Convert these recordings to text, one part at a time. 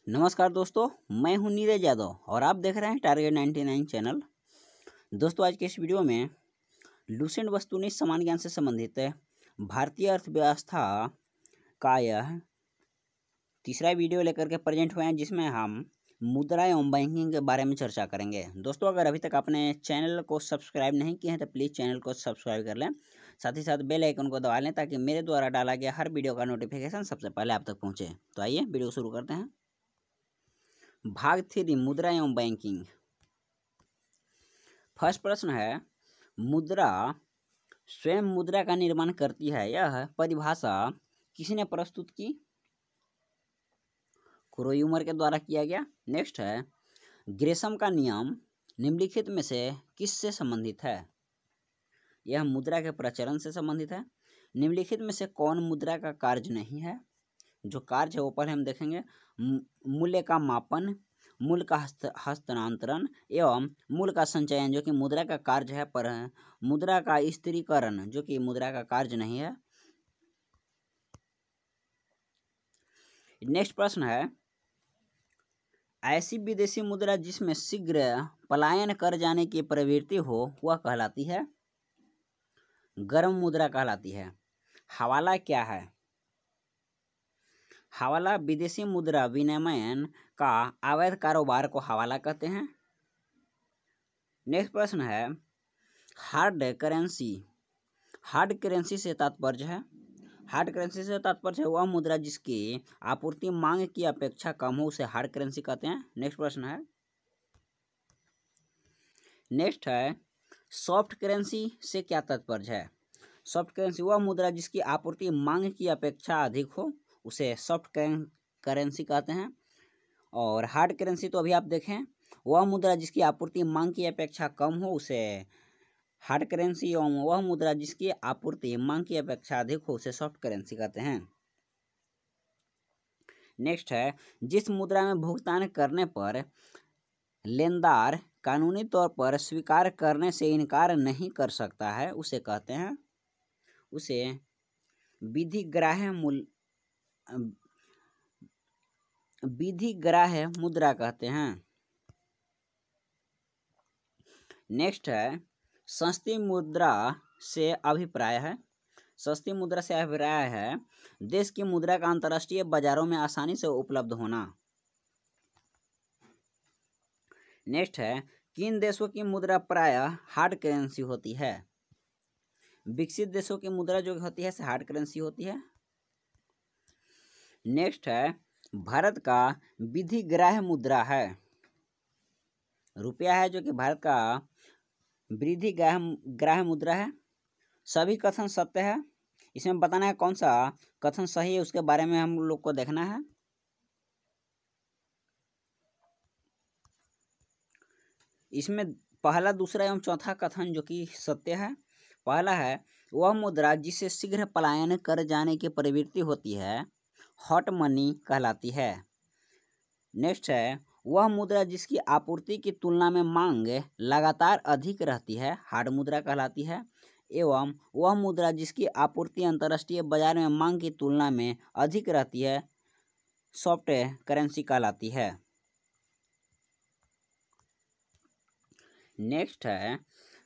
नमस्कार दोस्तों, मैं हूं नीरज यादव और आप देख रहे हैं टारगेट 99 चैनल। दोस्तों, आज के इस वीडियो में लुसेंट वस्तुनिष्ठ समान ज्ञान से संबंधित भारतीय अर्थव्यवस्था का यह तीसरा वीडियो लेकर के प्रेजेंट हुए हैं, जिसमें हम मुद्रा एवं बैंकिंग के बारे में चर्चा करेंगे। दोस्तों, अगर अभी तक आपने चैनल को सब्सक्राइब नहीं किया है तो प्लीज़ चैनल को सब्सक्राइब कर लें, साथ ही साथ बेल आइकन को दबा लें ताकि मेरे द्वारा डाला गया हर वीडियो का नोटिफिकेशन सबसे पहले आप तक पहुँचे। तो आइए वीडियो शुरू करते हैं। भाग 3, मुद्रा एवं बैंकिंग। फर्स्ट प्रश्न है, मुद्रा स्वयं मुद्रा का निर्माण करती है, यह परिभाषा किसने प्रस्तुत की? क्रोयूमर के द्वारा किया गया। नेक्स्ट है, ग्रेशम का नियम निम्नलिखित में से किससे संबंधित है? यह मुद्रा के प्रचलन से संबंधित है। निम्नलिखित में से कौन मुद्रा का कार्य नहीं है? जो कार्य है वो पहले हम देखेंगे। मूल्य का मापन, मूल्य का हस्तांतरण एवं मूल्य का संचयन, जो कि मुद्रा का कार्य है, पर मुद्रा का स्थिरीकरण, जो कि मुद्रा का कार्य नहीं है। नेक्स्ट प्रश्न है, ऐसी विदेशी मुद्रा जिसमें शीघ्र पलायन कर जाने की प्रवृत्ति हो वह कहलाती है? गर्म मुद्रा कहलाती है। हवाला क्या है? हवाला विदेशी मुद्रा विनिमय का अवैध कारोबार को हवाला कहते हैं। नेक्स्ट प्रश्न है, हार्ड करेंसी। हार्ड करेंसी से तात्पर्य है, हार्ड करेंसी से तात्पर्य है वह मुद्रा जिसकी आपूर्ति मांग की अपेक्षा कम हो, उसे हार्ड करेंसी कहते हैं। नेक्स्ट प्रश्न है, नेक्स्ट है, सॉफ्ट करेंसी से क्या तात्पर्य है? सॉफ्ट करेंसी वह मुद्रा जिसकी आपूर्ति मांग की अपेक्षा अधिक हो, उसे सॉफ्ट करेंसी कहते हैं। और हार्ड करेंसी तो अभी आप देखें, वह मुद्रा जिसकी आपूर्ति मांग की अपेक्षा कम हो उसे हार्ड करेंसी, एवं वह मुद्रा जिसकी आपूर्ति मांग की अपेक्षा अधिक हो उसे सॉफ्ट करेंसी कहते हैं। नेक्स्ट है, जिस मुद्रा में भुगतान करने पर लेनदार कानूनी तौर पर स्वीकार करने से इनकार नहीं कर सकता है उसे कहते हैं, उसे विधिग्राह्य मुद्रा कहते हैं। नेक्स्ट है, सस्ती मुद्रा से अभिप्राय है। सस्ती मुद्रा से अभिप्राय है देश की मुद्रा का अंतर्राष्ट्रीय बाजारों में आसानी से उपलब्ध होना। नेक्स्ट है, किन देशों की मुद्रा प्रायः हार्ड करेंसी होती है? विकसित देशों की मुद्रा जो होती है हार्ड करेंसी होती है। नेक्स्ट है, भारत का विधिग्राह्य मुद्रा है रुपया है, जो कि भारत का विधिग्राह्य मुद्रा है। सभी कथन सत्य है, इसमें बताना है कौन सा कथन सही है, उसके बारे में हम लोग को देखना है। इसमें पहला, दूसरा एवं चौथा कथन जो कि सत्य है। पहला है, वह मुद्रा जिससे शीघ्र पलायन कर जाने की प्रवृत्ति होती है हॉट मनी कहलाती है। नेक्स्ट है, वह मुद्रा जिसकी आपूर्ति की तुलना में मांग लगातार अधिक रहती है हार्ड मुद्रा कहलाती है। एवं वह मुद्रा जिसकी आपूर्ति अंतर्राष्ट्रीय बाजार में मांग की तुलना में अधिक रहती है सॉफ्ट करेंसी कहलाती है। नेक्स्ट है,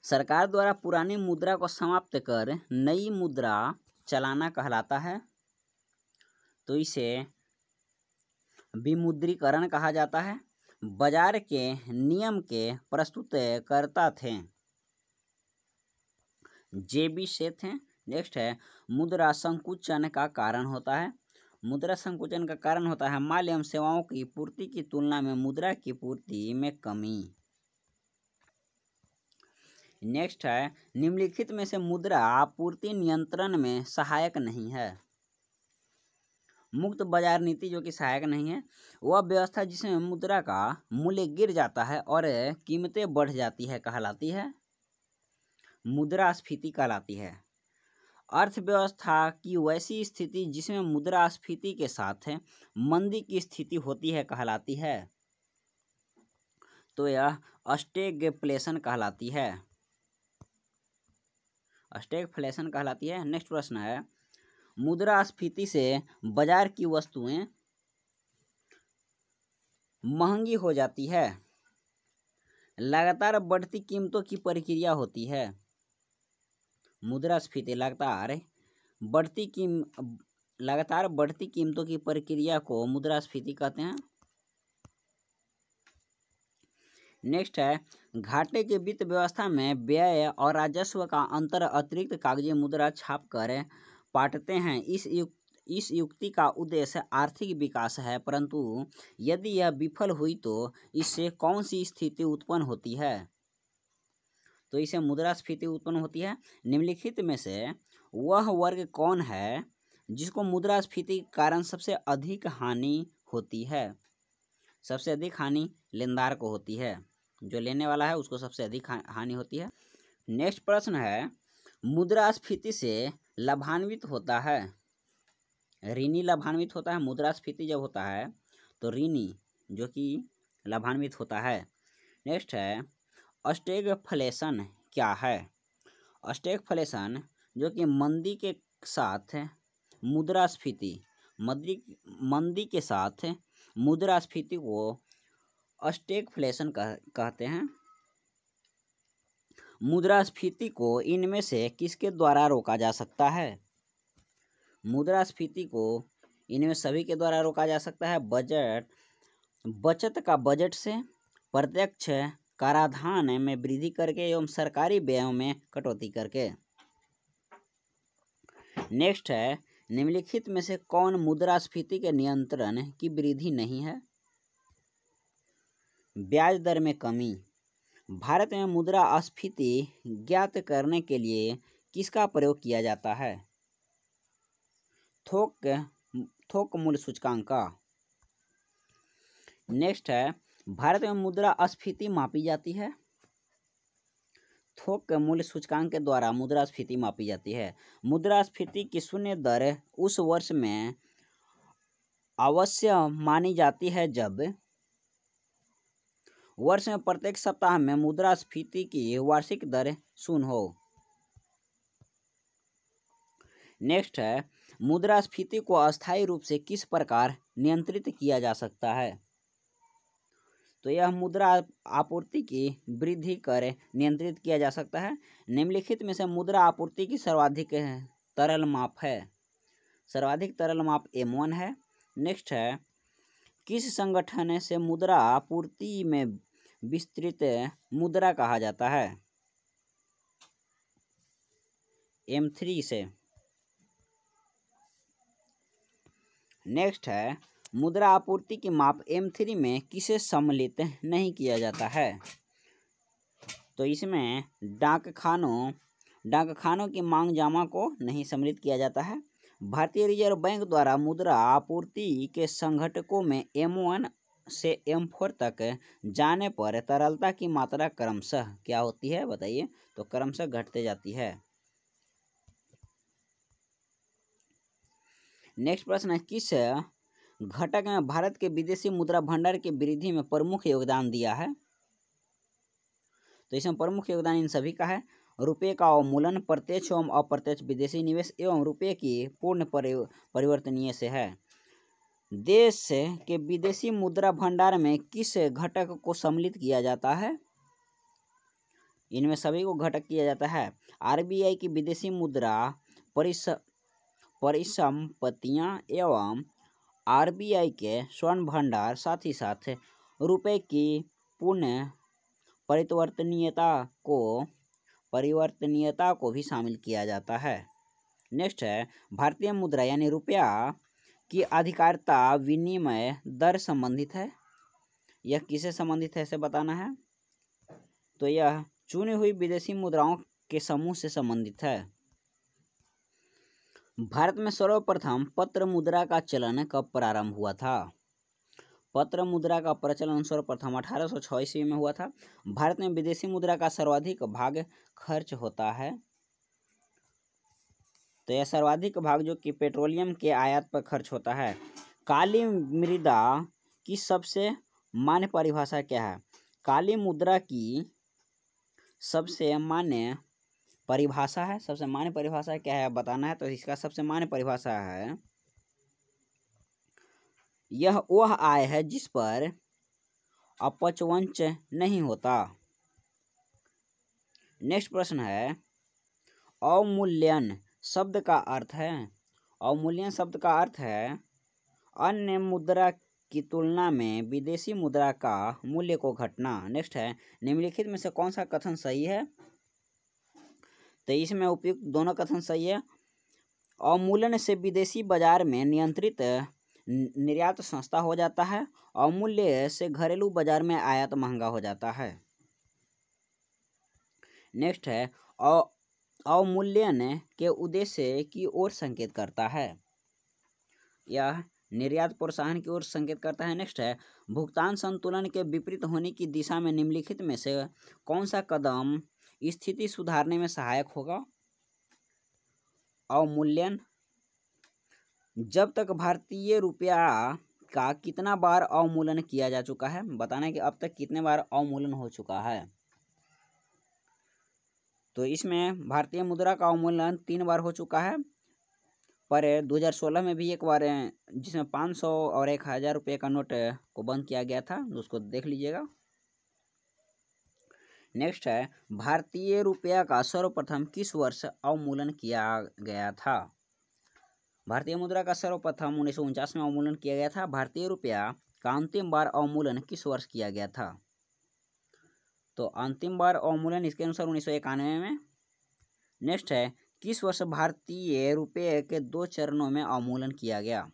सरकार द्वारा पुरानी मुद्रा को समाप्त कर नई मुद्रा चलाना कहलाता है, तो इसे विमुद्रीकरण कहा जाता है। बाजार के नियम के प्रस्तुतकर्ता थे जेबी सेठ हैं। नेक्स्ट है, मुद्रा संकुचन का कारण होता है। मुद्रा संकुचन का कारण होता है माल एवं सेवाओं की पूर्ति की तुलना में मुद्रा की पूर्ति में कमी। नेक्स्ट है, निम्नलिखित में से मुद्रा आपूर्ति नियंत्रण में सहायक नहीं है। मुक्त बाजार नीति जो कि सहायक नहीं है, वह व्यवस्था जिसमें मुद्रा का मूल्य गिर जाता है और कीमतें बढ़ जाती है कहलाती है मुद्रास्फीति कहलाती है। अर्थव्यवस्था की वैसी स्थिति जिसमें मुद्रास्फीति के साथ मंदी की स्थिति होती है कहलाती है, तो यह स्टैगफ्लेशन कहलाती है। स्टैगफ्लेशन कहलाती है। नेक्स्ट प्रश्न है, मुद्रास्फीति से बाजार की वस्तुएं महंगी हो जाती है। लगातार बढ़ती कीमतों की प्रक्रिया होती है। मुद्रास्फीति लगातार बढ़ती कीमतों की प्रक्रिया को मुद्रास्फीति कहते हैं। नेक्स्ट है, घाटे के वित्त व्यवस्था में व्यय और राजस्व का अंतर अतिरिक्त कागजी मुद्रा छापकर पाटते हैं। इस युक्ति का उद्देश्य आर्थिक विकास है, परंतु यदि यह विफल हुई तो इससे कौन सी स्थिति उत्पन्न होती है? तो इससे मुद्रास्फीति उत्पन्न होती है। निम्नलिखित में से वह वर्ग कौन है जिसको मुद्रास्फीति के कारण सबसे अधिक हानि होती है? सबसे अधिक हानि लेनदार को होती है, जो लेने वाला है उसको सबसे अधिक हानि होती है। नेक्स्ट प्रश्न है, मुद्रास्फीति से लाभान्वित होता है, ऋणी लाभान्वित होता है। मुद्रास्फीति जब होता है तो ऋणी जो कि लाभान्वित होता है। नेक्स्ट है, स्टैगफ्लेशन क्या है? स्टैगफ्लेशन जो कि मंदी के साथ मुद्रास्फीति को स्टैगफ्लेशन कहते हैं। मुद्रास्फीति को इनमें से किसके द्वारा रोका जा सकता है? मुद्रास्फीति को इनमें सभी के द्वारा रोका जा सकता है। बचत का बजट से, प्रत्यक्ष कराधान में वृद्धि करके एवं सरकारी व्ययों में कटौती करके। नेक्स्ट है, निम्नलिखित में से कौन मुद्रास्फीति के नियंत्रण की विधि नहीं है? ब्याज दर में कमी। भारत में मुद्रास्फीति ज्ञात करने के लिए किसका प्रयोग किया जाता है? थोक मूल्य सूचकांक का। नेक्स्ट है, भारत में मुद्रास्फीति मापी जाती है। थोक मूल्य सूचकांक के द्वारा मुद्रास्फीति मापी जाती है। मुद्रास्फीति की शून्य दर उस वर्ष में अवश्य मानी जाती है जब वर्ष में प्रत्येक सप्ताह में मुद्रास्फीति की वार्षिक दर शून्य हो। नेक्स्ट है, मुद्रास्फीति को अस्थायी रूप से किस प्रकार नियंत्रित किया जा सकता है? तो यह मुद्रा आपूर्ति की वृद्धि कर नियंत्रित किया जा सकता है। निम्नलिखित में से मुद्रा आपूर्ति की सर्वाधिक तरल माप है। सर्वाधिक तरल माप M1 है। नेक्स्ट है, किस संगठन से मुद्रा आपूर्ति में विस्तृत मुद्रा कहा जाता है? M3 से। नेक्स्ट है, मुद्रा आपूर्ति की माप M3 में किसे सम्मिलित नहीं किया जाता है? तो इसमें डाकखानों की मांग जमा को नहीं सम्मिलित किया जाता है। भारतीय रिजर्व बैंक द्वारा मुद्रा आपूर्ति के संघटकों में M1 से M4 तक जाने पर तरलता की मात्रा क्रमशः क्या होती है बताइए? तो क्रमशः घटते जाती है। नेक्स्ट प्रश्न है, किस घटक में भारत के विदेशी मुद्रा भंडार की वृद्धि में प्रमुख योगदान दिया है? तो इसमें प्रमुख योगदान इन सभी का है। रुपये का अवमूल्यन, प्रत्यक्ष एवं अप्रत्यक्ष विदेशी निवेश एवं रुपये की पूर्ण परिवर्तनीय से है। देश के विदेशी मुद्रा भंडार में किस घटक को सम्मिलित किया जाता है? इनमें सभी को घटक किया जाता है। RBI की विदेशी मुद्रा परिसंपत्तियां एवं RBI के स्वर्ण भंडार, साथ ही साथ रुपये की पूर्ण परिवर्तनीयता को भी शामिल किया जाता है। नेक्स्ट है, भारतीय मुद्रा यानी रुपया की आधिकारिकता विनिमय दर संबंधित है। यह किसे संबंधित है इसे बताना है। तो यह चुनी हुई विदेशी मुद्राओं के समूह से संबंधित है। भारत में सर्वप्रथम पत्र मुद्रा का चलन कब प्रारंभ हुआ था? पत्र मुद्रा का प्रचलन सर्वप्रथम 1806 ईस्वी में हुआ था। भारत में विदेशी मुद्रा का सर्वाधिक भाग खर्च होता है। तो यह सर्वाधिक भाग जो कि पेट्रोलियम के आयात पर खर्च होता है। काली मृदा की सबसे मान्य परिभाषा क्या है? काली मुद्रा की सबसे मान्य परिभाषा है। सबसे मान्य परिभाषा क्या है बताना है। तो इसका सबसे मान्य परिभाषा है, यह वह आय है जिस पर अपचवंच नहीं होता। नेक्स्ट प्रश्न है, अवमूल्यन शब्द का अर्थ है। अवमूल्यन शब्द का अर्थ है अन्य मुद्रा की तुलना में विदेशी मुद्रा का मूल्य को घटना। नेक्स्ट है, निम्नलिखित में से कौन सा कथन सही है। तो इसमें उपयुक्त दोनों कथन सही है। अवमूल्यन से विदेशी बाजार में नियंत्रित निर्यात सस्ता हो जाता है। अवमूल्य से घरेलू बाजार में आयात महंगा हो जाता है। नेक्स्ट है, अवमूल्यन के उद्देश्य की ओर संकेत करता है। यह निर्यात प्रोत्साहन की ओर संकेत करता है। नेक्स्ट है, भुगतान संतुलन के विपरीत होने की दिशा में निम्नलिखित में से कौन सा कदम स्थिति सुधारने में सहायक होगा। अवमूल्यन। जब तक भारतीय रुपया का कितना बार अवमूल्यन किया जा चुका है, बताना है कि अब तक कितने बार अवमूल्यन हो चुका है। तो इसमें भारतीय मुद्रा का अवमूल्यन 3 बार हो चुका है, पर 2016 में भी एक बार जिसमें 500 और 1000 रुपये का नोट को बंद किया गया था, उसको देख लीजिएगा। नेक्स्ट है, भारतीय रुपया का सर्वप्रथम किस वर्ष अवमूल्यन किया गया था। भारतीय मुद्रा का सर्वप्रथम 1949 में अवमूल्यन किया गया था। भारतीय रुपया का अंतिम बार अवमूल्यन किस वर्ष किया गया था। तो अंतिम बार अवमूल्यन इसके अनुसार 1991 में। नेक्स्ट है, किस वर्ष भारतीय रुपये के 2 चरणों में अवमूल्यन किया गया।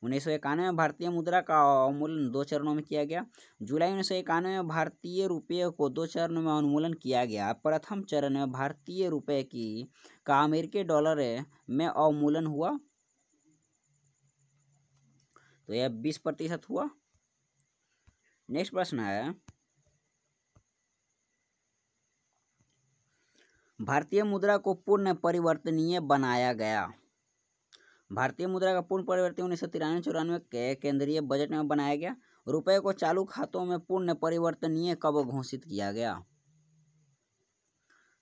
1991 में भारतीय मुद्रा का अवमूल्यन 2 चरणों में किया गया। जुलाई 1991 में भारतीय रुपये को 2 चरणों में अवमूल्यन किया गया। प्रथम चरण में भारतीय रुपये का अमेरिकी डॉलर में अवमूल्यन हुआ, तो यह 20% हुआ। नेक्स्ट प्रश्न है, भारतीय मुद्रा को पूर्ण परिवर्तनीय बनाया गया। भारतीय मुद्रा का पूर्ण परिवर्तन 1993-94 के केंद्रीय बजट में बनाया गया। रुपए को चालू खातों में पूर्ण परिवर्तनीय कब घोषित किया गया।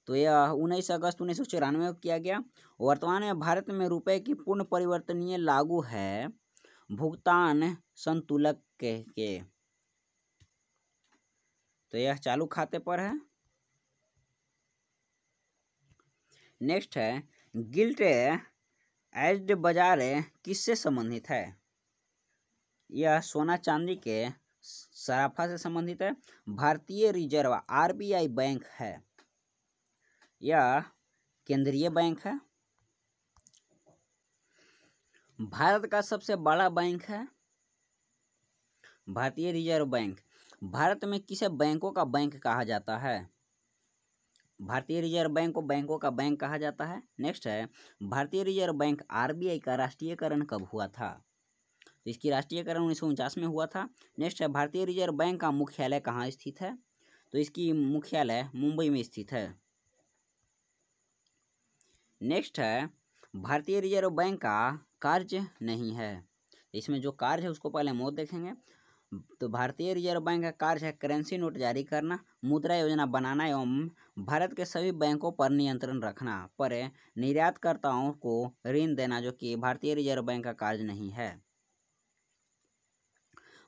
तो यह 19 अगस्त 1994 में किया गया। वर्तमान में भारत में रुपए की पूर्ण परिवर्तनीय लागू है भुगतान संतुलक के। तो यह चालू खाते पर है। नेक्स्ट है, गिल्ट एज्ड बाजार किससे संबंधित है। यह सोना चांदी के सराफा से संबंधित है। भारतीय रिजर्व आरबीआई बैंक है, यह केंद्रीय बैंक है। भारत का सबसे बड़ा बैंक है भारतीय रिजर्व बैंक। भारत में किसे बैंकों का बैंक कहा जाता है। भारतीय रिजर्व बैंक को बैंकों का बैंक कहा जाता है। नेक्स्ट है, भारतीय रिजर्व बैंक आरबीआई का राष्ट्रीयकरण कब हुआ था। इसकी राष्ट्रीयकरण 1949 में हुआ था। नेक्स्ट है, भारतीय रिजर्व बैंक का मुख्यालय कहाँ स्थित है। तो इसकी मुख्यालय मुंबई में स्थित है। नेक्स्ट है, भारतीय रिजर्व बैंक का कार्य नहीं है। इसमें जो कार्य है उसको पहले हम देखेंगे। तो भारतीय रिजर्व बैंक का कार्य है करेंसी नोट जारी करना, मुद्रा योजना बनाना एवं भारत के सभी बैंकों पर नियंत्रण रखना, पर निर्यातकर्ताओं को ऋण देना, जो कि भारतीय रिजर्व बैंक का कार्य नहीं है।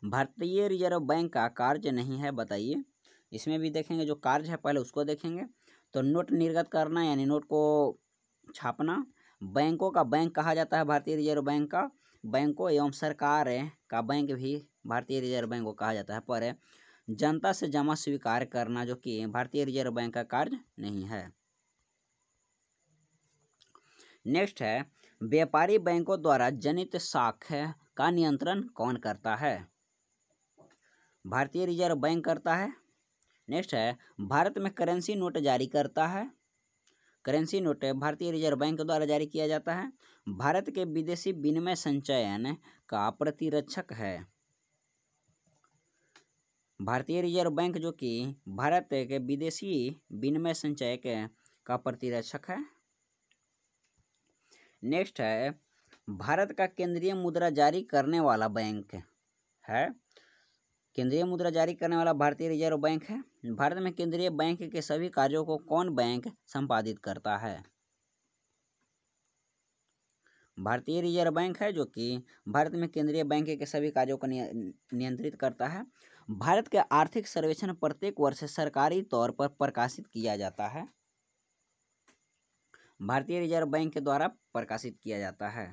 भारतीय रिजर्व बैंक का कार्य नहीं है, बताइए। इसमें भी देखेंगे जो कार्य है पहले उसको देखेंगे। तो नोट निर्गत करना यानी नोट को छापना। बैंकों का बैंक कहा जाता है भारतीय रिजर्व बैंक का। बैंकों एवं सरकार का बैंक भी भारतीय रिजर्व बैंक को कहा जाता है, पर जनता से जमा स्वीकार करना, जो कि भारतीय रिजर्व बैंक का कार्य नहीं है। नेक्स्ट है, व्यापारी बैंकों द्वारा जनित शॉक का नियंत्रण कौन करता है। भारतीय रिजर्व बैंक करता है। नेक्स्ट है, भारत में करेंसी नोट जारी करता है। करेंसी नोट भारतीय रिजर्व बैंक द्वारा जारी किया जाता है। भारत के विदेशी विनिमय संचयन का प्रतिरक्षक है भारतीय रिजर्व बैंक, जो कि भारत के विदेशी विनिमय संचय का प्रतिरक्षक है। नेक्स्ट है, भारत का केंद्रीय मुद्रा जारी करने वाला बैंक है। केंद्रीय मुद्रा जारी करने वाला भारतीय रिजर्व बैंक है। भारत में केंद्रीय बैंक के सभी कार्यों को कौन बैंक संपादित करता है। भारतीय रिजर्व बैंक है जो कि भारत में केंद्रीय बैंक के सभी कार्यों को नियंत्रित करता है। भारत के आर्थिक सर्वेक्षण प्रत्येक वर्ष सरकारी तौर पर प्रकाशित किया जाता है। भारतीय रिजर्व बैंक के द्वारा प्रकाशित किया जाता है।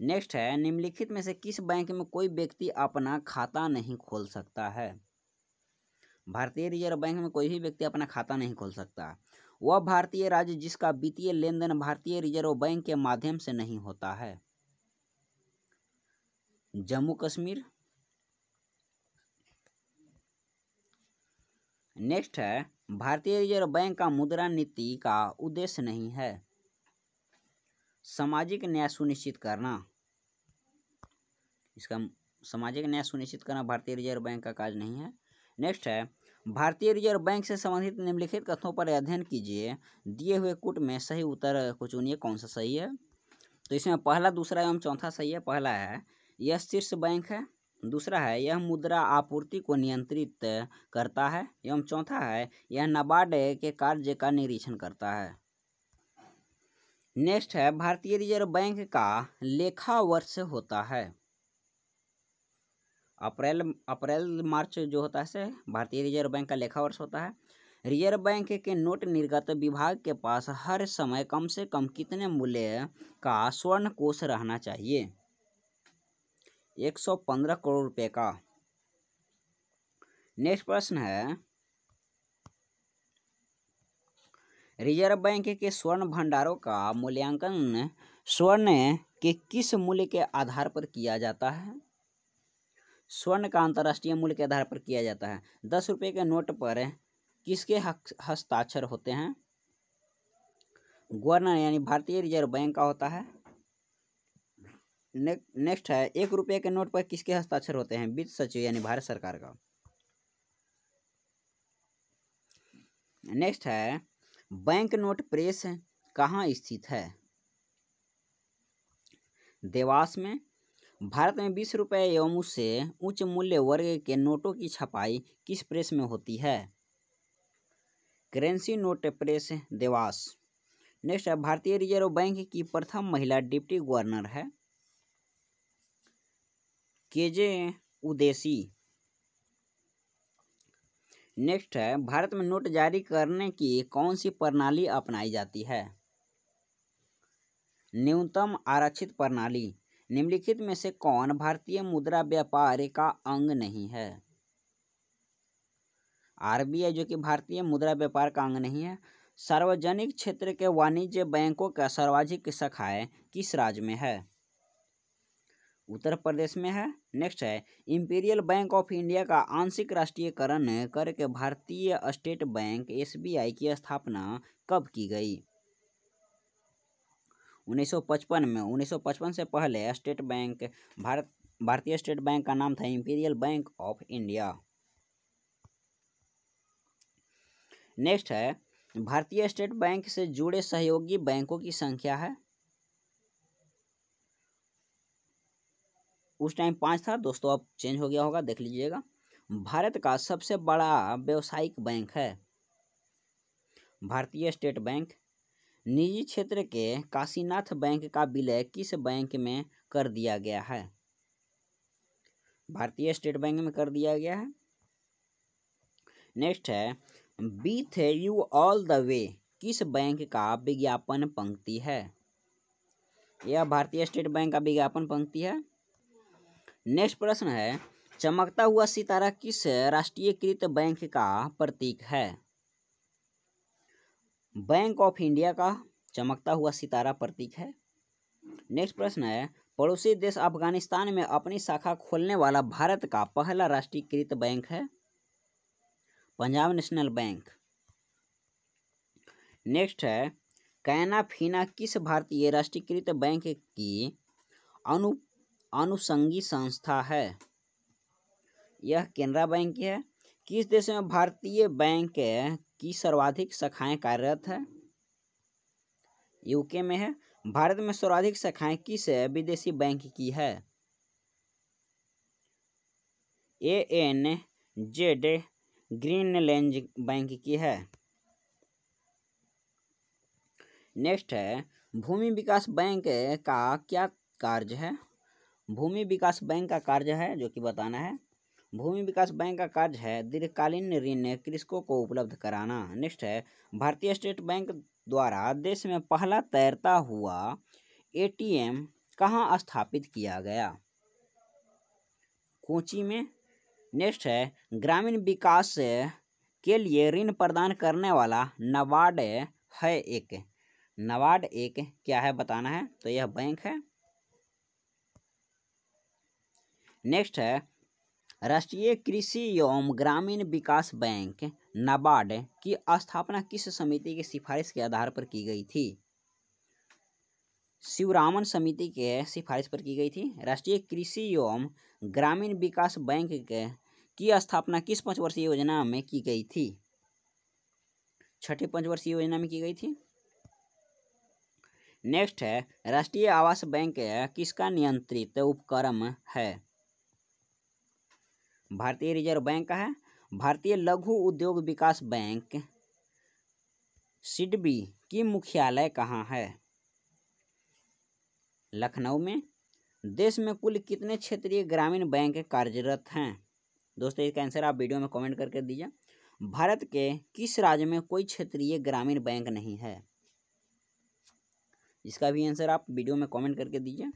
नेक्स्ट है, निम्नलिखित में से किस बैंक में कोई व्यक्ति अपना खाता नहीं खोल सकता है? भारतीय रिजर्व बैंक में कोई भी व्यक्ति अपना खाता नहीं खोल सकता। वह भारतीय राज्य जिसका वित्तीय लेन देन भारतीय रिजर्व बैंक के माध्यम से नहीं होता है। जम्मू कश्मीर। नेक्स्ट है, भारतीय रिजर्व बैंक का मुद्रा नीति का उद्देश्य नहीं है। सामाजिक न्याय सुनिश्चित करना। इसका सामाजिक न्याय सुनिश्चित करना भारतीय रिजर्व बैंक का कार्य नहीं है। नेक्स्ट है, भारतीय रिजर्व बैंक से संबंधित निम्नलिखित कथनों पर अध्ययन कीजिए। दिए हुए कूट में सही उत्तर को चुनिए, कौन सा सही है। तो इसमें पहला, दूसरा एवं चौथा सही है। पहला है यह शीर्ष बैंक है। दूसरा है यह मुद्रा आपूर्ति को नियंत्रित करता है। एवं चौथा है यह नाबार्ड के कार्य का निरीक्षण करता है। नेक्स्ट है, भारतीय रिजर्व बैंक का लेखा वर्ष होता है। अप्रैल मार्च जो होता है भारतीय रिजर्व बैंक का लेखा वर्ष होता है। रिजर्व बैंक के नोट निर्गत विभाग के पास हर समय कम से कम कितने मूल्य का स्वर्ण कोष रहना चाहिए? 115 करोड़ रुपए का। नेक्स्ट प्रश्न है, रिजर्व बैंक के स्वर्ण भंडारों का मूल्यांकन स्वर्ण के किस मूल्य के आधार पर किया जाता है? स्वर्ण का अंतर्राष्ट्रीय मूल्य के आधार पर किया जाता है। 10 रुपये के नोट पर किसके हस्ताक्षर होते हैं? गवर्नर यानी भारतीय रिजर्व बैंक का होता है। नेक्स्ट है, 1 रुपये के नोट पर किसके हस्ताक्षर होते हैं? वित्त सचिव यानी भारत सरकार का। नेक्स्ट है, बैंक नोट प्रेस कहाँ स्थित है? देवास में। भारत में 20 रुपये एवं उससे उच्च मूल्य वर्ग के नोटों की छपाई किस प्रेस में होती है? Currency note press, Dewas. Next है, भारतीय रिजर्व बैंक की प्रथम महिला डिप्टी गवर्नर है। केजे उदेसी। नेक्स्ट है, भारत में नोट जारी करने की कौन सी प्रणाली अपनाई जाती है? न्यूनतम आरक्षित प्रणाली। निम्नलिखित में से कौन भारतीय मुद्रा व्यापार का अंग नहीं है? आरबीआई जो कि भारतीय मुद्रा व्यापार का अंग नहीं है। सार्वजनिक क्षेत्र के वाणिज्य बैंकों का सर्वाधिक शाखाएं किस राज्य में है? उत्तर प्रदेश में है। नेक्स्ट है, इंपीरियल बैंक ऑफ इंडिया का आंशिक राष्ट्रीयकरण करके भारतीय स्टेट बैंक एसबीआई की स्थापना कब की गई? 1955 में। 1955 से पहले स्टेट बैंक भारतीय स्टेट बैंक का नाम था imperial bank of India. Next है, भारतीय स्टेट बैंक से जुड़े सहयोगी बैंकों की संख्या है। उस टाइम 5 था दोस्तों, अब चेंज हो गया होगा, देख लीजिएगा। भारत का सबसे बड़ा व्यावसायिक बैंक है भारतीय स्टेट बैंक। निजी क्षेत्र के काशीनाथ बैंक का विलय किस बैंक में कर दिया गया है? भारतीय स्टेट बैंक में कर दिया गया है। नेक्स्ट है, with you all the way किस बैंक का विज्ञापन पंक्ति है? यह भारतीय स्टेट बैंक का विज्ञापन पंक्ति है। नेक्स्ट प्रश्न है, चमकता हुआ सितारा किस राष्ट्रीयकृत बैंक का प्रतीक है? बैंक ऑफ इंडिया का चमकता हुआ सितारा प्रतीक है। नेक्स्ट प्रश्न है, पड़ोसी देश अफगानिस्तान में अपनी शाखा खोलने वाला भारत का पहला राष्ट्रीयकृत बैंक है? Punjab national bank. नेक्स्ट है, कैना फीना किस भारतीय राष्ट्रीयकृत बैंक की अनुषंगी संस्था है? यह केनरा बैंक की है। किस देश में भारतीय बैंक की सर्वाधिक शाखाएं कार्यरत है? यूके में है। भारत में सर्वाधिक शाखाएं किस विदेशी बैंक की है? ANZ ग्रीनलैंड बैंक की है। नेक्स्ट है, भूमि विकास बैंक का क्या कार्य है? भूमि विकास बैंक का कार्य है जो कि बताना है। भूमि विकास बैंक का कार्य है दीर्घकालीन ऋण कृषकों को उपलब्ध कराना। नेक्स्ट है, भारतीय स्टेट बैंक द्वारा देश में पहला तैरता हुआ एटीएम कहाँ स्थापित किया गया? कोची में। नेक्स्ट है, ग्रामीण विकास के लिए ऋण प्रदान करने वाला नाबार्ड है एक। नाबार्ड एक क्या है बताना है, तो यह बैंक है। नेक्स्ट है, राष्ट्रीय कृषि एवं ग्रामीण विकास बैंक नाबार्ड की स्थापना किस समिति की सिफारिश के आधार पर की गई थी? शिवरामन समिति के सिफारिश पर की गई थी। राष्ट्रीय कृषि एवं ग्रामीण विकास बैंक की स्थापना किस पंचवर्षीय योजना में की गई थी? छठी पंचवर्षीय योजना में की गई थी। नेक्स्ट है, राष्ट्रीय आवास बैंक किसका नियंत्रित उपक्रम है? भारतीय रिजर्व बैंक का है। भारतीय लघु उद्योग विकास बैंक सिडबी की मुख्यालय कहाँ है? लखनऊ में। देश में कुल कितने क्षेत्रीय ग्रामीण बैंक कार्यरत हैं? दोस्तों इसका आंसर आप वीडियो में कमेंट करके दीजिए। भारत के किस राज्य में कोई क्षेत्रीय ग्रामीण बैंक नहीं है? इसका भी आंसर आप वीडियो में कमेंट करके दीजिए।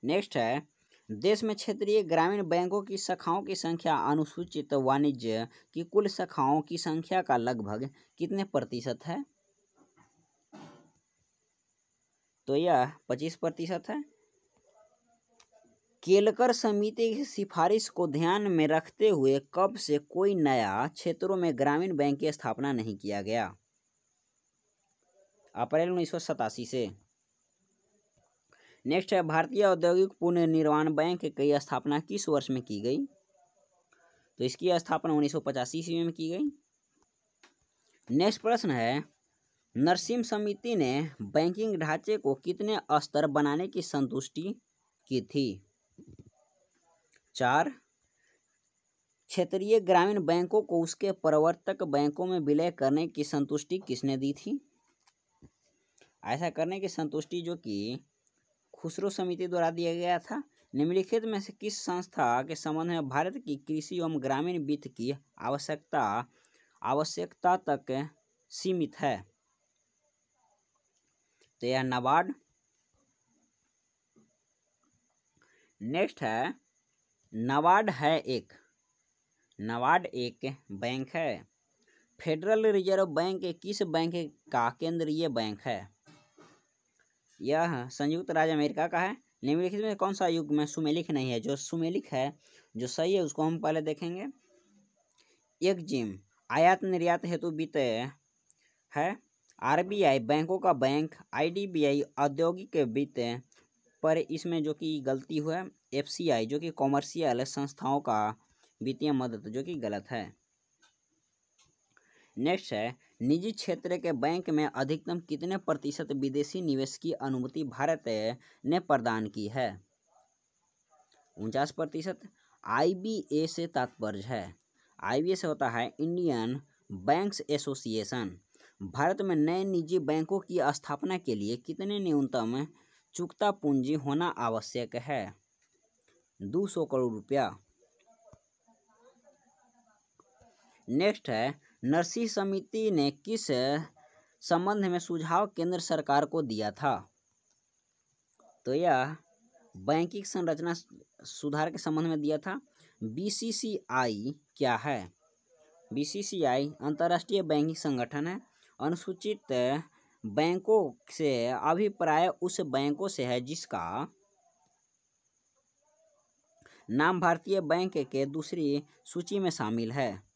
नेक्स्ट है, देश में क्षेत्रीय ग्रामीण बैंकों की शाखाओं की संख्या अनुसूचित वाणिज्य की कुल शाखाओं की संख्या का लगभग कितने प्रतिशत है? तो यह 25% है। केलकर समिति की सिफारिश को ध्यान में रखते हुए कब से कोई नया क्षेत्रों में ग्रामीण बैंक की स्थापना नहीं किया गया? अप्रैल 1987 से। नेक्स्ट है, भारतीय औद्योगिक पुनर्निर्माण बैंक की स्थापना किस वर्ष में की गई? तो इसकी स्थापना 1985 ईस्वी में की गई। नेक्स्ट प्रश्न है, नरसिम्हा समिति ने बैंकिंग ढांचे को कितने स्तर बनाने की संतुष्टि की थी? 4। क्षेत्रीय ग्रामीण बैंकों को उसके प्रवर्तक बैंकों में विलय करने की संतुष्टि किसने दी थी? ऐसा करने की संतुष्टि जो कि खुसरो समिति द्वारा दिया गया था। निम्नलिखित में से किस संस्था के संबंध में भारत की कृषि एवं ग्रामीण वित्त की आवश्यकता तक सीमित है? तो यह नाबार्ड। नेक्स्ट है, नाबार्ड एक बैंक है। फेडरल रिजर्व बैंक किस बैंक का केंद्रीय बैंक है? यह संयुक्त राज्य अमेरिका का है। निम्नलिखित में कौन सा युग में सुमेलित नहीं है? जो सुमेलित है जो सही है उसको हम पहले देखेंगे। एक्जिम आयात निर्यात हेतु वित्त है। आरबीआई बैंकों का बैंक। आईडीबीआई औद्योगिक वित्त पर इसमें जो कि गलती हुआ है। एफसीआई जो कि कॉमर्शियल संस्थाओं का वित्तीय मदद जो कि गलत है। नेक्स्ट है, निजी क्षेत्र के बैंक में अधिकतम कितने प्रतिशत विदेशी निवेश की अनुमति भारत ने प्रदान की है? 49%। आईबीए से तात्पर्य है, आईबीए से होता है इंडियन बैंक्स एसोसिएशन। भारत में नए निजी बैंकों की स्थापना के लिए कितने न्यूनतम चुकता पूंजी होना आवश्यक है? 200 करोड़ रुपया। नेक्स्ट है, नरसिम्हा समिति ने किस संबंध में सुझाव केंद्र सरकार को दिया था? तो यह बैंकिंग संरचना सुधार के संबंध में दिया था। बीसीसीआई क्या है? बीसीसीआई अंतर्राष्ट्रीय बैंकिंग संगठन है। अनुसूचित बैंकों से अभिप्राय उस बैंकों से है जिसका नाम भारतीय बैंक के दूसरी सूची में शामिल है।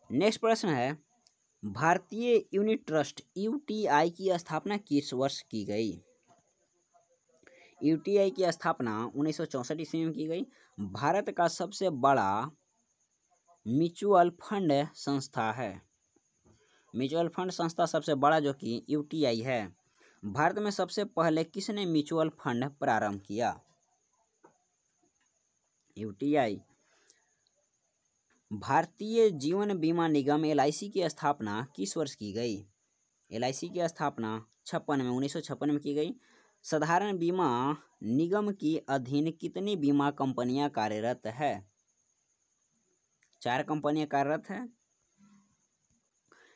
नेक्स्ट प्रश्न है, भारतीय यूनिट ट्रस्ट यूटीआई की स्थापना किस वर्ष की गई? यूटीआई की स्थापना 1964 ईस्वी में की गई। भारत का सबसे बड़ा म्यूचुअल फंड संस्था है। म्यूचुअल फंड संस्था सबसे बड़ा जो कि यूटीआई है। भारत में सबसे पहले किसने म्यूचुअल फंड प्रारंभ किया? यूटीआई। भारतीय जीवन बीमा निगम LIC की स्थापना किस वर्ष की गई? LIC की स्थापना 1956 में की गई। साधारण बीमा निगम की अधीन कितनी बीमा कंपनियां कार्यरत है? 4 कंपनियां कार्यरत है।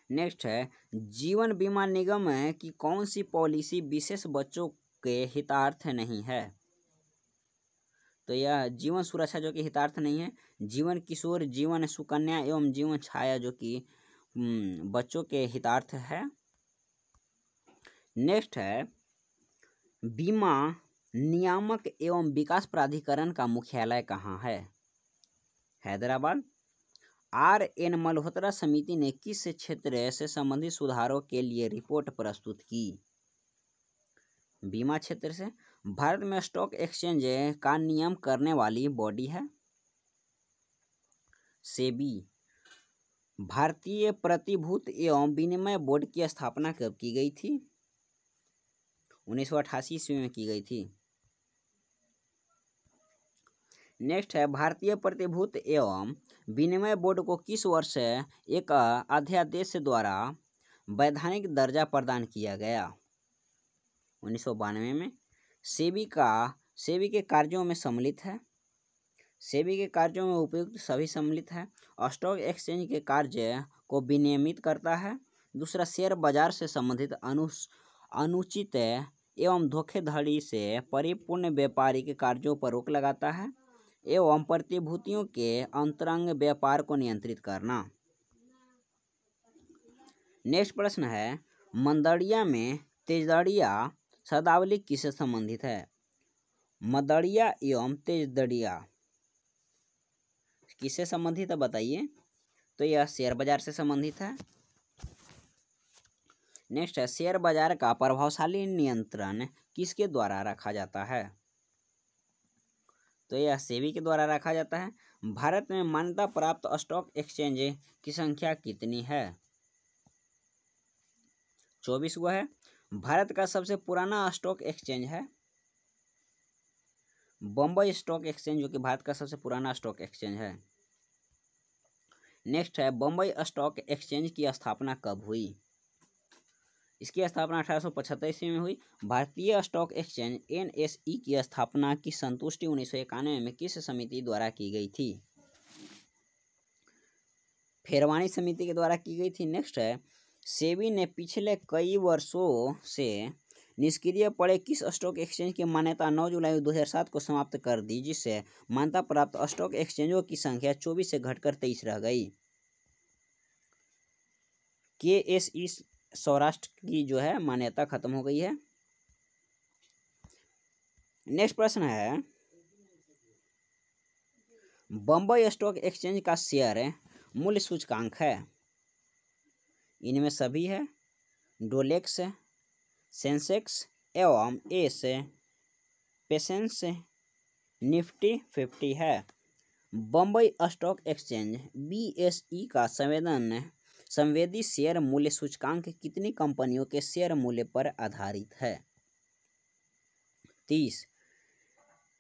नेक्स्ट है, जीवन बीमा निगम की कौन सी पॉलिसी विशेष बच्चों के हितार्थ नहीं है? तो यह जीवन सुरक्षा जो कि हितार्थ नहीं है, जीवन किशोर, जीवन सुकन्या एवं जीवन छाया जो कि बच्चों के हितार्थ है। नेक्स्ट है, बीमा नियामक एवं विकास प्राधिकरण का मुख्यालय कहाँ है? हैदराबाद। RN मल्होत्रा समिति ने किस क्षेत्र से संबंधित सुधारों के लिए रिपोर्ट प्रस्तुत की? बीमा क्षेत्र से। भारत में स्टॉक एक्सचेंज का नियम करने वाली बॉडी है सेबी। भारतीय प्रतिभूति एवं विनिमय बोर्ड की स्थापना कब की गई थी? 1988 ईस्वी में की गई थी। नेक्स्ट है, भारतीय प्रतिभूति एवं विनिमय बोर्ड को किस वर्ष एक अध्यादेश द्वारा वैधानिक दर्जा प्रदान किया गया? 1992 में। सेबी के कार्यों में सम्मिलित है। सेबी के कार्यों में उपयुक्त सभी सम्मिलित है। स्टॉक एक्सचेंज के कार्य को विनियमित करता है। दूसरा, शेयर बाजार से संबंधित अनुचित एवं धोखाधड़ी से परिपूर्ण व्यापारिक कार्यों पर रोक लगाता है एवं प्रतिभूतियों के अंतरंग व्यापार को नियंत्रित करना। नेक्स्ट प्रश्न है, मंदड़िया में तेजड़िया शब्दावली किससे संबंधित है? मदड़िया एवं तेजड़िया किससे संबंधित है बताइए? तो यह शेयर बाजार से संबंधित है। नेक्स्ट है, शेयर बाजार का प्रभावशाली नियंत्रण किसके द्वारा रखा जाता है? तो यह सेबी के द्वारा रखा जाता है। भारत में मान्यता प्राप्त स्टॉक एक्सचेंज की संख्या कितनी है? 24 गो है। भारत का सबसे पुराना स्टॉक एक्सचेंज है बम्बई स्टॉक एक्सचेंज, जो कि भारत का सबसे पुराना स्टॉक एक्सचेंज है। नेक्स्ट है, बम्बई स्टॉक एक्सचेंज की स्थापना कब हुई? इसकी स्थापना 1875 ईस्वी में हुई। भारतीय स्टॉक एक्सचेंज NSE की स्थापना की संतुष्टि 1991 में किस समिति द्वारा की गई थी? फेरवानी समिति के द्वारा की गई थी। नेक्स्ट है, सेबी ने पिछले कई वर्षों से निष्क्रिय पड़े किस स्टॉक एक्सचेंज की मान्यता 9 जुलाई 2007 को समाप्त कर दी, जिससे मान्यता प्राप्त स्टॉक एक्सचेंजों की संख्या 24 से घटकर 23 रह गई? KSE सौराष्ट्र की जो है मान्यता खत्म हो गई है। नेक्स्ट प्रश्न है, बम्बई स्टॉक एक्सचेंज का शेयर मूल्य सूचकांक है? इनमें सभी है, डोलेक्स, सेंसेक्स एवं एस पेसेंस निफ्टी 50 है। बम्बई स्टॉक एक्सचेंज BSE का संवेदी शेयर मूल्य सूचकांक कितनी कंपनियों के शेयर मूल्य पर आधारित है? 30।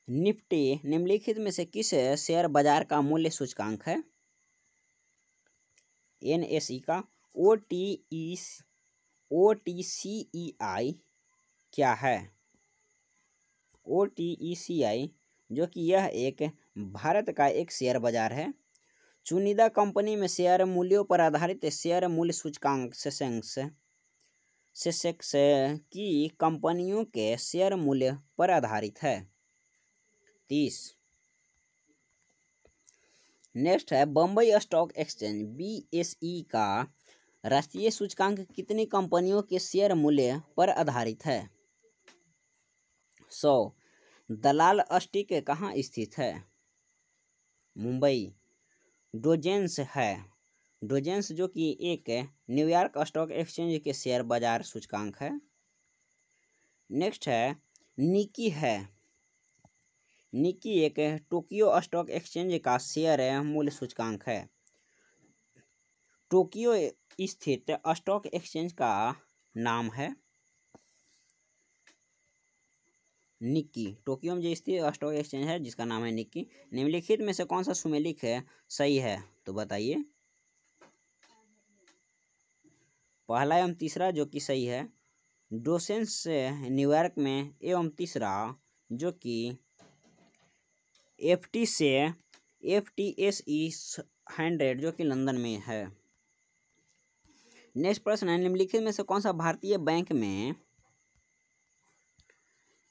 निफ्टी निम्नलिखित में से किस शेयर बाजार का मूल्य सूचकांक है? NSE का। OTCEI क्या है? OTECI जो कि यह एक भारत का एक शेयर बाजार है। चुनिंदा कंपनी में शेयर मूल्यों पर आधारित शेयर मूल्य सूचकांक सेंसेक्स की कंपनियों के शेयर मूल्य पर आधारित है। 30। नेक्स्ट है, बम्बई स्टॉक एक्सचेंज BSE का राष्ट्रीय सूचकांक कितनी कंपनियों के शेयर मूल्य पर आधारित है? 100। दलाल स्टिक कहाँ स्थित है? मुंबई। डोजेंस है। डोजेंस जो कि एक न्यूयॉर्क स्टॉक एक्सचेंज के शेयर बाजार सूचकांक है। नेक्स्ट है, निकी है। निकी एक टोक्यो स्टॉक एक्सचेंज का शेयर मूल्य सूचकांक है। टोक्यो स्थित स्टॉक एक्सचेंज का नाम है। निक्की। टोक्यो में जो स्थित स्टॉक एक्सचेंज है जिसका नाम है निक्की। निम्नलिखित में से कौन सा सुमेलित है सही है, तो बताइए। पहला एवं तीसरा जो कि सही है, डोसेंस न्यूयॉर्क में, एवं तीसरा जो कि FT से FTSE 100 जो कि लंदन में है। नेक्स्ट प्रश्न है, निम्नलिखित में से कौन सा भारतीय बैंक में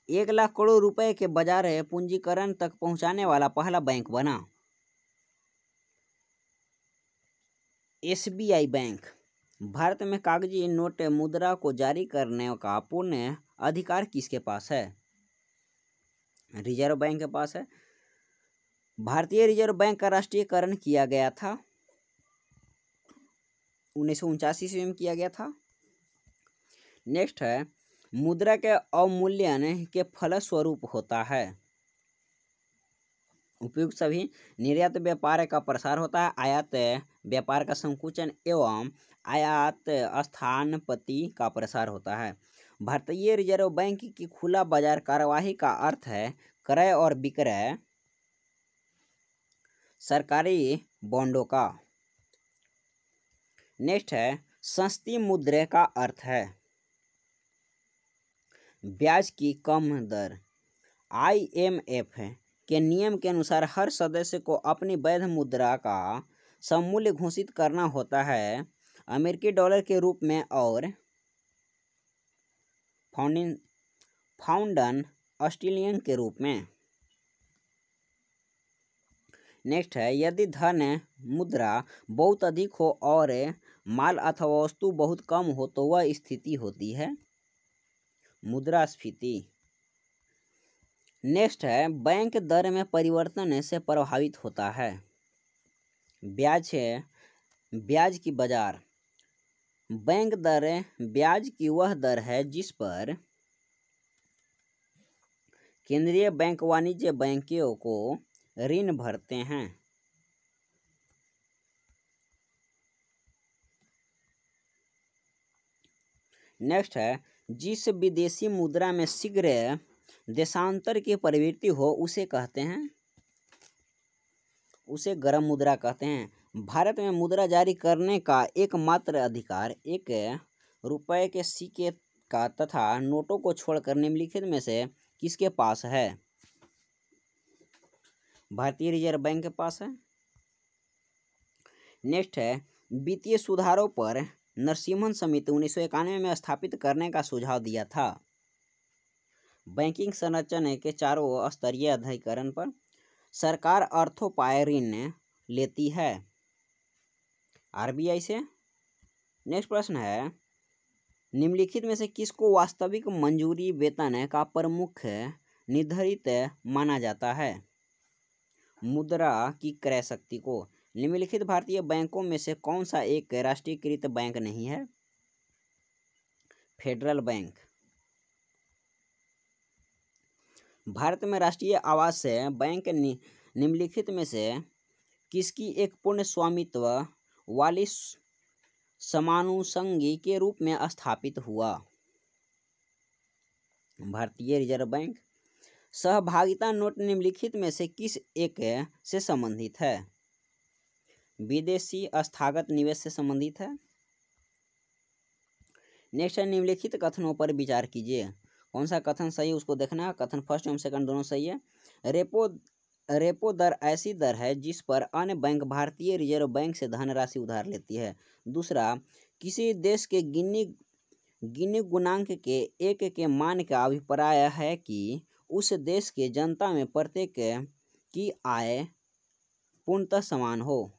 1 लाख करोड़ रुपए के बाजार पूंजीकरण तक पहुंचाने वाला पहला बैंक बना? SBI bank. भारत में कागजी नोट मुद्रा को जारी करने का पूर्ण अधिकार किसके पास है? रिजर्व बैंक के पास है। भारतीय रिजर्व बैंक का राष्ट्रीयकरण किया गया था 1949 ईस्वी में किया गया था। नेक्स्ट है, मुद्रा के अवमूल्यन के फलस्वरूप होता है। उपयुक्त सभी, निर्यात व्यापार का प्रसार होता है, आयात व्यापार का संकुचन एवं आयात स्थानपति का प्रसार होता है। भारतीय रिजर्व बैंक की खुला बाजार कार्यवाही का अर्थ है क्रय और विक्रय सरकारी बॉन्डों का। नेक्स्ट है, सस्ती मुद्रा का अर्थ है ब्याज की कम दर। IMF के नियम के अनुसार हर सदस्य को अपनी वैध मुद्रा का सममूल्य घोषित करना होता है अमेरिकी डॉलर के रूप में और पाउंड ऑस्ट्रेलियन के रूप में। नेक्स्ट है, यदि धन मुद्रा बहुत अधिक हो और माल अथवा वस्तु बहुत कम हो तो वह स्थिति होती है मुद्रास्फीति। नेक्स्ट है, बैंक दर में परिवर्तन से प्रभावित होता है ब्याज की बाजार। बैंक दर ब्याज की वह दर है जिस पर केंद्रीय बैंक वाणिज्य बैंकों को ऋण भरते हैं। नेक्स्ट है, जिस विदेशी मुद्रा में शीघ्र देशांतर की प्रवृत्ति हो उसे कहते हैं, उसे गर्म मुद्रा कहते हैं। भारत में मुद्रा जारी करने का एकमात्र अधिकार 1 रुपए के सिक्के का तथा नोटों को छोड़कर निम्नलिखित में से किसके पास है? भारतीय रिजर्व बैंक के पास है। नेक्स्ट है, वित्तीय सुधारों पर नरसिम्हन समिति 1991 में स्थापित करने का सुझाव दिया था। बैंकिंग संरचना के चारों स्तरीय अधिकरण पर सरकार अर्थोपाय ऋण लेती है RBI से। नेक्स्ट प्रश्न है, निम्नलिखित में से किसको वास्तविक मंजूरी वेतन का प्रमुख निर्धारित माना जाता है? मुद्रा की क्रय शक्ति को। निम्नलिखित भारतीय बैंकों में से कौन सा एक राष्ट्रीयकृत बैंक नहीं है? Federal bank. भारत में राष्ट्रीय आवास बैंक निम्नलिखित में से किसकी एक पूर्ण स्वामित्व वाली समानुषंगी के रूप में स्थापित हुआ? भारतीय रिजर्व बैंक। सहभागिता नोट निम्नलिखित में से किस एक से संबंधित है? विदेशी स्थगित निवेश से संबंधित है। नेक्स्ट है, निम्नलिखित कथनों पर विचार कीजिए। कौन सा कथन सही है उसको देखना है। कथन फर्स्ट एवं सेकंड दोनों सही है। रेपो दर ऐसी दर है जिस पर अन्य बैंक भारतीय रिजर्व बैंक से धनराशि उधार लेती है। दूसरा, किसी देश के गिनी गुणांक के एक के मान का अभिप्राय है कि उस देश के जनता में प्रत्येक की आय पूर्णतः समान हो।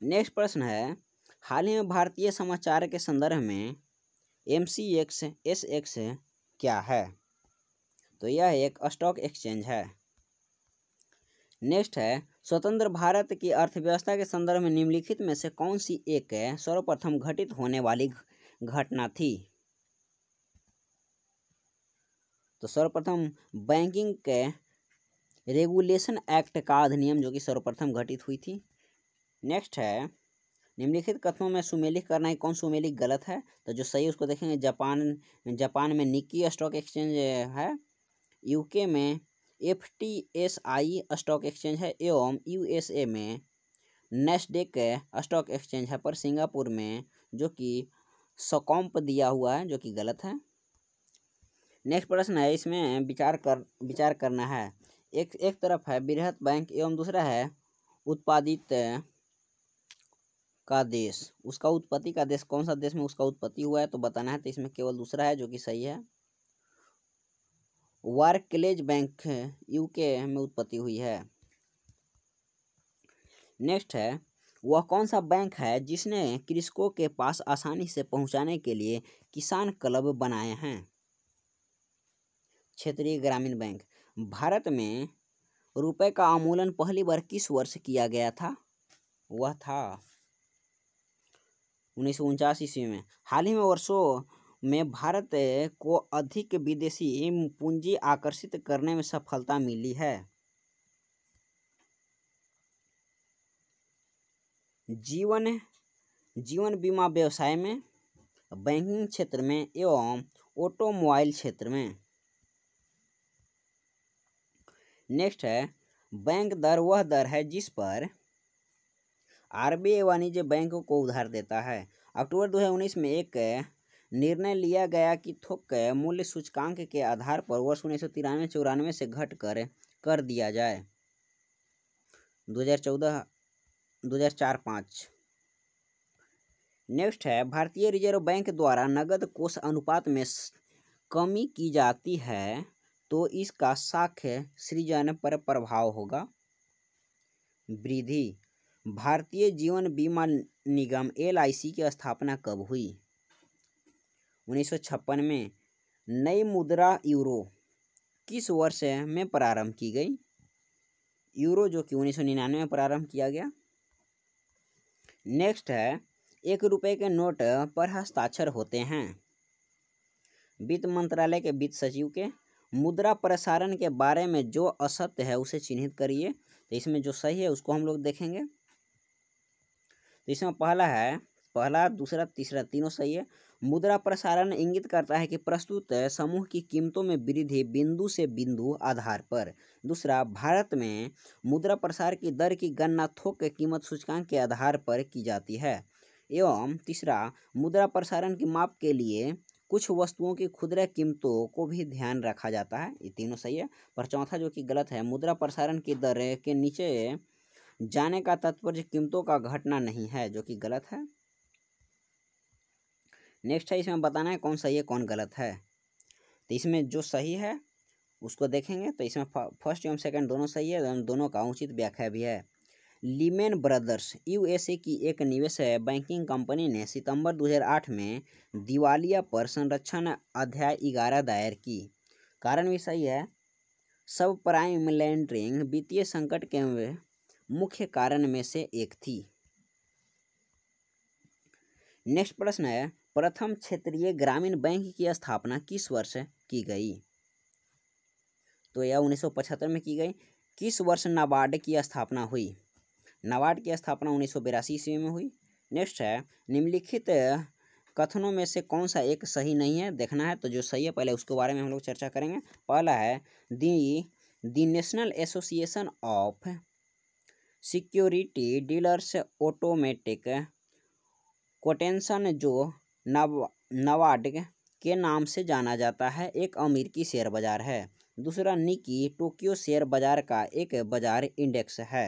नेक्स्ट प्रश्न है, हाल ही में भारतीय समाचार के संदर्भ में MCX SX क्या है? तो यह एक स्टॉक एक्सचेंज है। नेक्स्ट है, स्वतंत्र भारत की अर्थव्यवस्था के संदर्भ में निम्नलिखित में से कौन सी एक सर्वप्रथम घटित होने वाली घटना थी? तो सर्वप्रथम बैंकिंग के रेगुलेशन एक्ट का अधिनियम जो कि सर्वप्रथम घटित हुई थी। नेक्स्ट है, निम्नलिखित कथनों में सुमेलित करना है, कौन सुमेलित गलत है? तो जो सही है उसको देखेंगे। जापान में निक्की स्टॉक एक्सचेंज है यूके में FTSI स्टॉक एक्सचेंज है एवं USA में नैस्डैक स्टॉक एक्सचेंज है, पर सिंगापुर में जो कि स्कॉम्प दिया हुआ है, जो कि गलत है। नेक्स्ट प्रश्न है, इसमें विचार करना है। एक तरफ है बृहत बैंक एवं दूसरा है उत्पादित का देश। उसका उत्पत्ति का देश, कौन सा देश में उसका उत्पत्ति हुआ है तो बताना है। तो इसमें केवल दूसरा है जो कि सही है। बार्कलेज बैंक यूके में उत्पत्ति हुई है। नेक्स्ट है, वह कौन सा बैंक है जिसने कृषकों के पास आसानी से पहुंचाने के लिए किसान क्लब बनाए हैं। क्षेत्रीय ग्रामीण बैंक। भारत में रुपए का अवमूल्यन पहली बार किस वर्ष किया गया था? वह था 1949 ईस्वी में। हाल ही में वर्षों में भारत को अधिक विदेशी पूंजी आकर्षित करने में सफलता मिली है। जीवन बीमा व्यवसाय में, बैंकिंग क्षेत्र में एवं ऑटोमोबाइल क्षेत्र में। नेक्स्ट है, बैंक दर वह दर है जिस पर RBI वाणिज्य बैंकों को उधार देता है। अक्टूबर 2019 में एक निर्णय लिया गया कि थोक मूल्य सूचकांक के आधार पर वर्ष 1993-94 से घट कर दिया जाए। 2004-5। नेक्स्ट है, भारतीय रिजर्व बैंक द्वारा नकद कोष अनुपात में कमी की जाती है तो इसका साख्य सृजन पर प्रभाव होगा वृद्धि। भारतीय जीवन बीमा निगम LIC की स्थापना कब हुई? 1956 में। नई मुद्रा यूरो किस वर्ष में प्रारंभ की गई? यूरो जो कि 1999 में प्रारंभ किया गया। नेक्स्ट है, 1 रुपये के नोट पर हस्ताक्षर होते हैं वित्त मंत्रालय के वित्त सचिव के। मुद्रा प्रसारण के बारे में जो असत्य है उसे चिन्हित करिए। तो इसमें जो सही है उसको हम लोग देखेंगे। तो इसमें पहला, दूसरा, तीसरा तीनों सही है। मुद्रा प्रसारण इंगित करता है कि प्रस्तुत समूह की कीमतों में वृद्धि बिंदु से बिंदु आधार पर। दूसरा, भारत में मुद्रा प्रसार की दर की गणना थोक कीमत सूचकांक के आधार पर की जाती है। एवं तीसरा, मुद्रा प्रसारण की माप के लिए कुछ वस्तुओं की खुदरा कीमतों को भी ध्यान रखा जाता है। ये तीनों सही है। पर चौथा जो कि गलत है, मुद्रा प्रसारण की दर के नीचे जाने का तात्पर्य कीमतों का घटना नहीं है, जो कि गलत है। नेक्स्ट है, इसमें बताना है कौन सही है कौन गलत है। तो इसमें जो सही है उसको देखेंगे। तो इसमें फर्स्ट एवं सेकंड दोनों सही है, दोनों का उचित व्याख्या भी है। लीमेन ब्रदर्स USA की एक निवेश बैंकिंग कंपनी ने सितंबर 2008 में दिवालिया पर संरक्षण अध्याय 11 दायर की। कारण भी सही है। सब प्राइम लैंडरिंग वित्तीय संकट के मुख्य कारण में से एक थी। नेक्स्ट प्रश्न है, प्रथम क्षेत्रीय ग्रामीण बैंक की स्थापना किस वर्ष की गई? तो यह 1975 में की गई। किस वर्ष नाबार्ड की स्थापना हुई? नाबार्ड की स्थापना 1982 ईस्वी में हुई। नेक्स्ट है, निम्नलिखित कथनों में से कौन सा एक सही नहीं है देखना है। तो जो सही है पहले उसके बारे में हम लोग चर्चा करेंगे। पहला है, the national association of security dealers automatic quotation, जो नाबार्ड के नाम से जाना जाता है, एक अमेरिकी शेयर बाजार है। दूसरा, निकी टोक्यो शेयर बाजार का एक बाजार इंडेक्स है।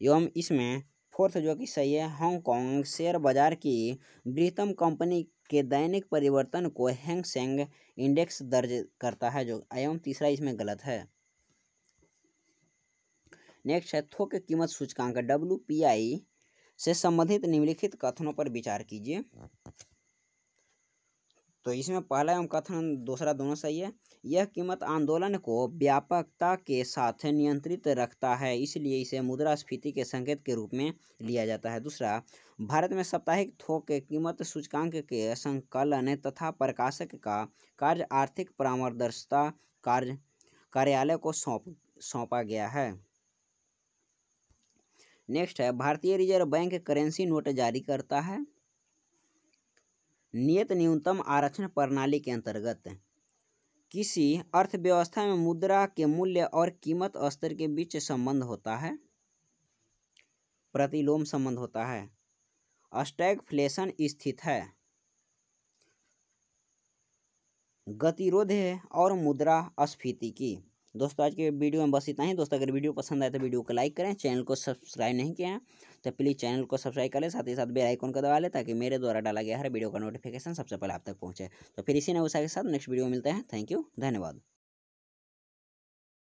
एवं इसमें फोर्थ जो कि सही है, हांगकांग शेयर बाजार की बृहत्तम कंपनी के दैनिक परिवर्तन को हैंग सेंग इंडेक्स दर्ज करता है, जो एवं तीसरा इसमें गलत है। नेक्स्ट है, थोक कीमत सूचकांक WPI से संबंधित निम्नलिखित कथनों पर विचार कीजिए। तो इसमें पहला एवं कथन दूसरा दोनों सही है। यह कीमत आंदोलन को व्यापकता के साथ नियंत्रित रखता है, इसलिए इसे मुद्रास्फीति के संकेत के रूप में लिया जाता है। दूसरा, भारत में साप्ताहिक थोक कीमत सूचकांक के संकलन तथा प्रकाशक का कार्य आर्थिक परामर्शदाता कार्यालय को सौंपा गया है। नेक्स्ट है, भारतीय रिजर्व बैंक करेंसी नोट जारी करता है नियत न्यूनतम आरक्षण प्रणाली के अंतर्गत। किसी अर्थव्यवस्था में मुद्रा के मूल्य और कीमत स्तर के बीच संबंध होता है? प्रतिलोम संबंध होता है। स्टैगफ्लेशन स्थित है। गतिरोध है और मुद्रास्फीति की। दोस्तों आज के वीडियो में बस इतना ही। दोस्तों अगर वीडियो पसंद आए तो वीडियो को लाइक करें, चैनल को सब्सक्राइब नहीं किया है तो प्लीज़ चैनल को सब्सक्राइब करें, साथ ही साथ बेल आइकन को दबा लें ताकि मेरे द्वारा डाला गया हर वीडियो का नोटिफिकेशन सबसे पहले आप तक पहुंचे। तो फिर इसी नए उत्साह के साथ नेक्स्ट वीडियो में मिलते हैं। थैंक यू, धन्यवाद।